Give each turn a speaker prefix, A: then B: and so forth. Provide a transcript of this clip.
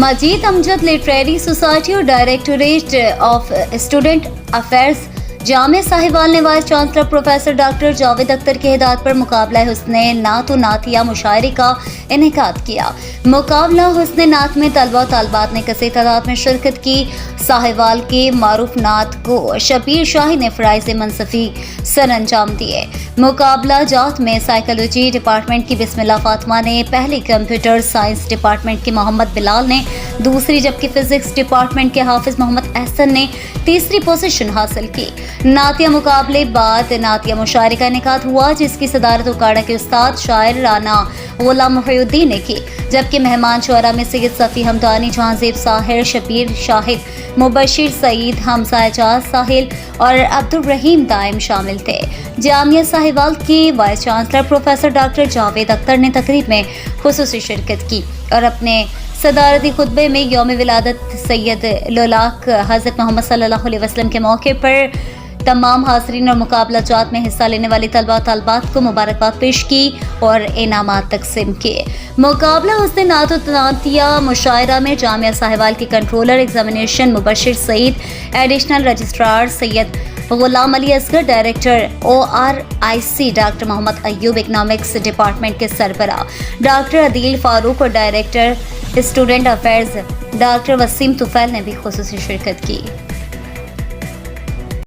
A: मजीद Amjad literary society और directorate of student affairs जामिया साहिवाल ने vice chancellor professor doctor Javed Akhtar की हिदायत पर मुकाबला हुस्ने नात व नातिया मुशायरे का इनेकाद किया। मुकाबला हुस्ने नात में तलबा तलबात ने कसी तादाद में शिरकत की। साहिवाल के मारूफ नात को शबीर शाही ने फ़राइज़ मनसफ़ी सर अंजाम दिए। मुकाबला जात में साइकोलॉजी डिपार्टमेंट की बिस्मिल्लाह फातिमा ने पहली, कंप्यूटर साइंस डिपार्टमेंट के मोहम्मद बिलाल ने दूसरी, जबकि फिजिक्स डिपार्टमेंट के हाफिज मोहम्मद एहसन ने तीसरी पोजीशन हासिल की। नातिया मुकाबले बाद नातिया मुशायरे का इनेकाद हुआ, जिसकी सदारत उकाड़ा के उस्ताद शायर राना गुलाम मुहिउद्दीन ने की, जबकि मेहमान शुअरा में सैयद सफ़ी हमदानी, जहांज़ेब साहिर, शबीर शाहिद, मुबशिर सईद, हमजा एजाज साहिल और अब्दुल रहीम दाइम शामिल थे। जामिया साहिवाल के vice chancellor professor doctor Javed Akhtar ने तकरीब में खुसूसी शिरकत की और अपने सदारती खुतबे में यौम विलादत सैयद लोलाक हज़रत मोहम्मद सल्लल्लाहु अलैहि वसल्लम के मौके पर तमाम हाज़रीन और मुकाबला जात में हिस्सा लेने वाली तलबा तलबात को मुबारकबाद पेश की और इनामात तकसीम किए। मुकाबला हुस्ने नात व नातिया मुशायरा में जामिया साहिवाल के controller examination Mubashir Saeed, additional registrar Syed Ghulam Ali Asghar, director ORIC doctor Mohammad Ayub, economics department के सरबराह डॉक्टर अदील फारूक और director student affairs doctor Waseem Tufail ने भी खुसूसी शिरकत की।